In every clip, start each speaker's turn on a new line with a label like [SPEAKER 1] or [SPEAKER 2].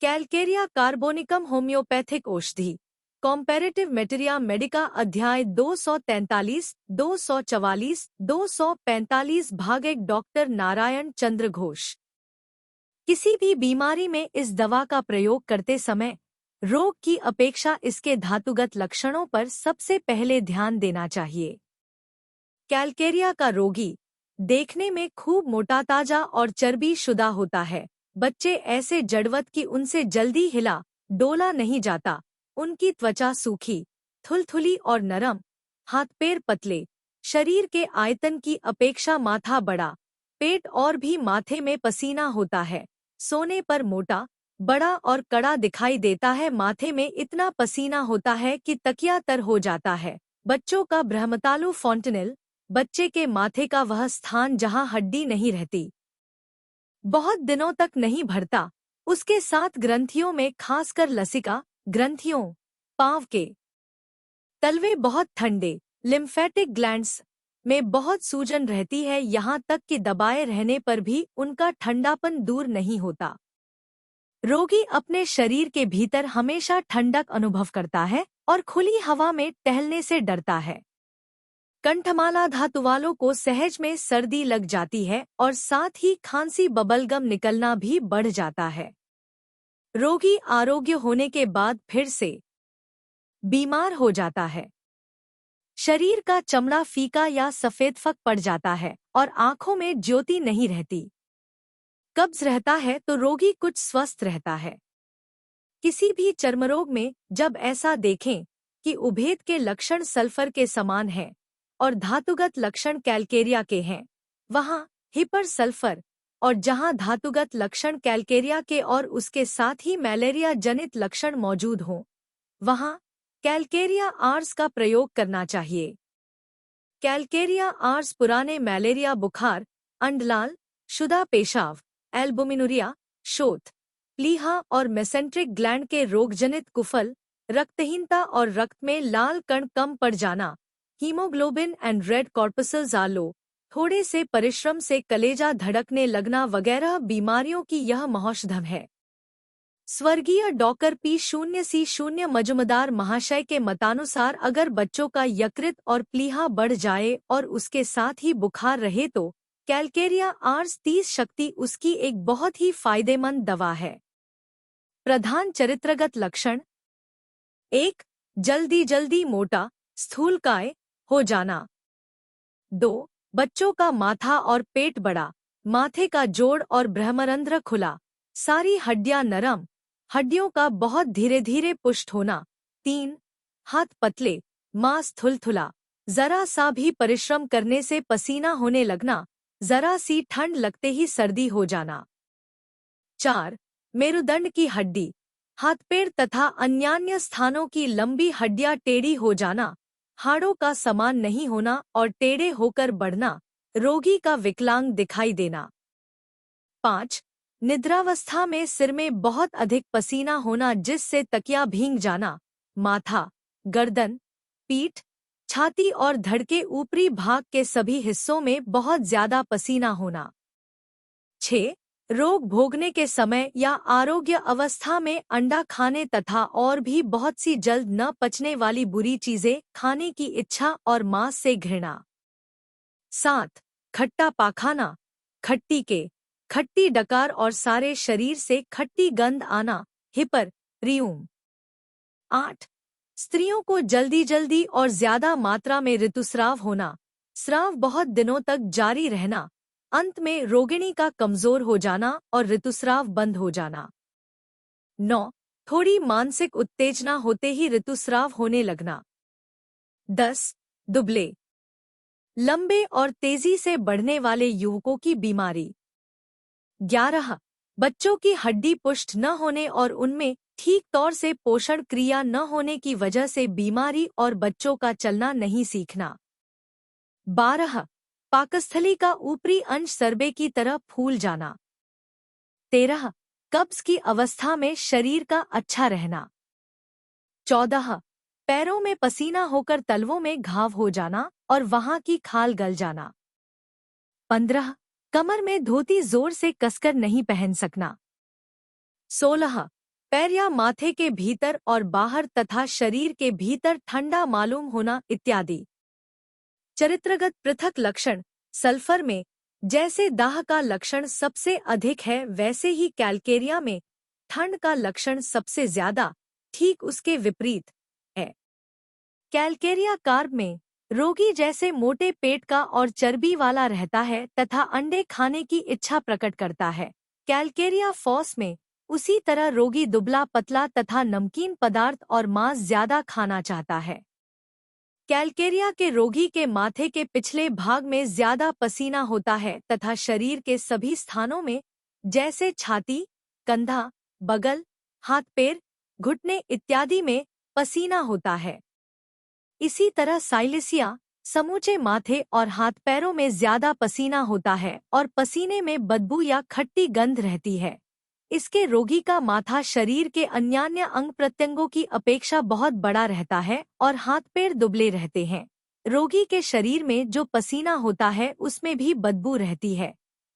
[SPEAKER 1] Calcarea carbonicum homeopathic औषधि कॉम्पैरेटिव मेटेरिया Medica अध्याय 243, 244, 245 भाग 1 डॉक्टर नारायण चंद्र घोष। किसी भी बीमारी में इस दवा का प्रयोग करते समय रोग की अपेक्षा इसके धातुगत लक्षणों पर सबसे पहले ध्यान देना चाहिए। कैलकेरिया का रोगी देखने में खूब मोटा ताजा और चर्बी शुदा होता है। बच्चे ऐसे जड़वत कि उनसे जल्दी हिला डोला नहीं जाता। उनकी त्वचा सूखी, थुलथुली और नरम, हाथ पैर पतले, शरीर के आयतन की अपेक्षा माथा बड़ा, पेट और भी माथे में पसीना होता है। सोने पर मोटा, बड़ा और कड़ा दिखाई देता है। माथे में इतना पसीना होता है कि तकिया तर हो जाता है। बच्चों का ब्रह्मतालु फॉन्टेनिल, बच्चे के माथे का वह स्थान जहां हड्डी नहीं रहती, बहुत दिनों तक नहीं भरता। उसके साथ ग्रंथियों में, खासकर लसिका ग्रंथियों, पांव के तलवे बहुत ठंडे, लिम्फेटिक ग्लैंड्स में बहुत सूजन रहती है, यहाँ तक कि दबाए रहने पर भी उनका ठंडापन दूर नहीं होता। रोगी अपने शरीर के भीतर हमेशा ठंडक अनुभव करता है और खुली हवा में टहलने से डरता है। कंठमाला धातु वालों को सहज में सर्दी लग जाती है और साथ ही खांसी बबलगम निकलना भी बढ़ जाता है। रोगी आरोग्य होने के बाद फिर से बीमार हो जाता है। शरीर का चमड़ा फीका या सफेद फक पड़ जाता है और आंखों में ज्योति नहीं रहती। कब्ज रहता है तो रोगी कुछ स्वस्थ रहता है। किसी भी चर्मरोग में जब ऐसा देखें कि उभेद के लक्षण सल्फर के समान हैं और धातुगत लक्षण कैलकेरिया के हैं, वहां हिपर सल्फर, और जहां धातुगत लक्षण कैलकेरिया के और उसके साथ ही मलेरिया जनित लक्षण मौजूद हों, वहां कैलकेरिया आर्स का प्रयोग करना चाहिए। कैलकेरिया आर्स पुराने मलेरिया, बुखार, अंडलाल, शुदा पेशाब, एल्बुमिनुरिया, शोथ, प्लीहा और मेसेंट्रिक ग्लैंड के रोगजनित कुफल, रक्तहीनता और रक्त में लाल कण कम पड़ जाना, हीमोग्लोबिन एंड रेड कॉर्पसल्स आ लो, थोड़े से परिश्रम से कलेजा धड़कने लगना वगैरह बीमारियों की यह महौषधम है। स्वर्गीय डॉक्टर P0C0 मजुमदार महाशय के मतानुसार अगर बच्चों का यकृत और प्लीहा बढ़ जाए और उसके साथ ही बुखार रहे तो कैलकेरिया आर्स 30 शक्ति उसकी एक बहुत ही फायदेमंद दवा है। प्रधान चरित्रगत लक्षण: 1. जल्दी जल्दी मोटा, स्थूलकाय हो जाना। 2. बच्चों का माथा और पेट बड़ा, माथे का जोड़ और ब्रह्मरंध्र खुला, सारी हड्डियां नरम, हड्डियों का बहुत धीरे धीरे पुष्ट होना। 3. हाथ पतले, मांस थुलथुला, जरा सा भी परिश्रम करने से पसीना होने लगना, जरा सी ठंड लगते ही सर्दी हो जाना। 4. मेरुदंड की हड्डी, हाथ पैर तथा अन्यान्य स्थानों की लंबी हड्डियां टेढ़ी हो जाना, हाड़ों का समान नहीं होना और टेढ़े होकर बढ़ना, रोगी का विकलांग दिखाई देना। 5. निद्रावस्था में सिर में बहुत अधिक पसीना होना जिससे तकिया भींग जाना, माथा, गर्दन, पीठ, छाती और धड़ के ऊपरी भाग के सभी हिस्सों में बहुत ज्यादा पसीना होना। 6. रोग भोगने के समय या आरोग्य अवस्था में अंडा खाने तथा और भी बहुत सी जल्द न पचने वाली बुरी चीजें खाने की इच्छा और मांस से घृणा। 7. खट्टा पाखाना, खट्टी डकार और सारे शरीर से खट्टी गंध आना, हिपर रियूम। 8. स्त्रियों को जल्दी जल्दी और ज्यादा मात्रा में ऋतुस्राव होना, स्राव बहुत दिनों तक जारी रहना, अंत में रोगिणी का कमजोर हो जाना और ऋतुस्राव बंद हो जाना। 9. थोड़ी मानसिक उत्तेजना होते ही ऋतुस्राव होने लगना। 10. दुबले, लंबे और तेजी से बढ़ने वाले युवकों की बीमारी। 11. बच्चों की हड्डी पुष्ट न होने और उनमें ठीक तौर से पोषण क्रिया न होने की वजह से बीमारी और बच्चों का चलना नहीं सीखना। 12. पाकस्थली का ऊपरी अंश सर्बे की तरह फूल जाना। 13. कब्ज की अवस्था में शरीर का अच्छा रहना। 14. पैरों में पसीना होकर तलवों में घाव हो जाना और वहां की खाल गल जाना। 15. कमर में धोती जोर से कसकर नहीं पहन सकना। 16. पैर या माथे के भीतर और बाहर तथा शरीर के भीतर ठंडा मालूम होना इत्यादि। चरित्रगत पृथक लक्षण। सल्फर में जैसे दाह का लक्षण सबसे अधिक है, वैसे ही कैलकेरिया में ठंड का लक्षण सबसे ज्यादा ठीक उसके विपरीत है। कैलकेरिया कार्ब में रोगी जैसे मोटे पेट का और चर्बी वाला रहता है तथा अंडे खाने की इच्छा प्रकट करता है। कैलकेरिया फॉस में उसी तरह रोगी दुबला पतला तथा नमकीन पदार्थ और मांस ज्यादा खाना चाहता है। कैलकेरिया के रोगी के माथे के पिछले भाग में ज्यादा पसीना होता है तथा शरीर के सभी स्थानों में जैसे छाती, कंधा, बगल, हाथ पैर, घुटने इत्यादि में पसीना होता है। इसी तरह साइलेसिया समूचे माथे और हाथ पैरों में ज्यादा पसीना होता है और पसीने में बदबू या खट्टी गंध रहती है। इसके रोगी का माथा शरीर के अन्यान्य अंग प्रत्यंगों की अपेक्षा बहुत बड़ा रहता है और हाथ पैर दुबले रहते हैं। रोगी के शरीर में जो पसीना होता है उसमें भी बदबू रहती है।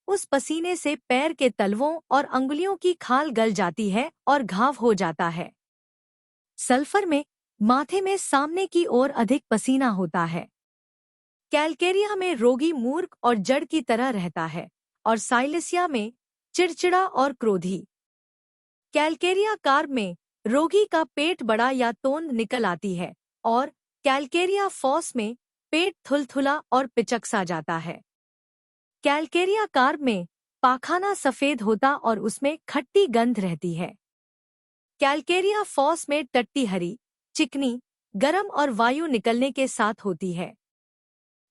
[SPEAKER 1] उस पसीने से पैर के तलवों और अंगुलियों की खाल गल जाती है और घाव हो जाता है। सल्फर में माथे में सामने की ओर अधिक पसीना होता है। कैलकेरिया में रोगी मूर्ख और जड़ की तरह रहता है और साइलेसिया में चिड़चिड़ा और क्रोधी। कैलकेरिया कार्ब में रोगी का पेट बड़ा या तोंद निकल आती है और कैलकेरिया फॉस में पेट थुलथुला और पिचक सा जाता है। कैलकेरिया कार्ब में पाखाना सफेद होता और उसमें खट्टी गंध रहती है। कैलकेरिया फॉस में टट्टी हरी, चिकनी, गरम और वायु निकलने के साथ होती है।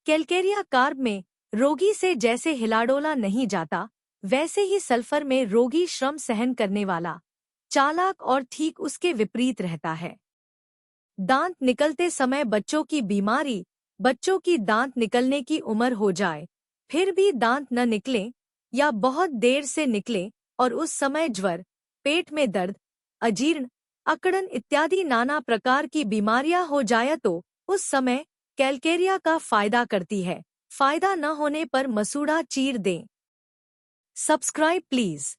[SPEAKER 1] कैलकेरिया कार्ब में रोगी से जैसे हिलाडोला नहीं जाता, वैसे ही सल्फर में रोगी श्रम सहन करने वाला, चालाक और ठीक उसके विपरीत रहता है। दांत निकलते समय बच्चों की बीमारी। बच्चों की दांत निकलने की उम्र हो जाए फिर भी दांत न निकलें या बहुत देर से निकलें और उस समय ज्वर, पेट में दर्द, अजीर्ण, अकड़न इत्यादि नाना प्रकार की बीमारियां हो जाए तो उस समय कैलकेरिया का फायदा करती है। फायदा न होने पर मसूड़ा चीर दें। Subscribe please.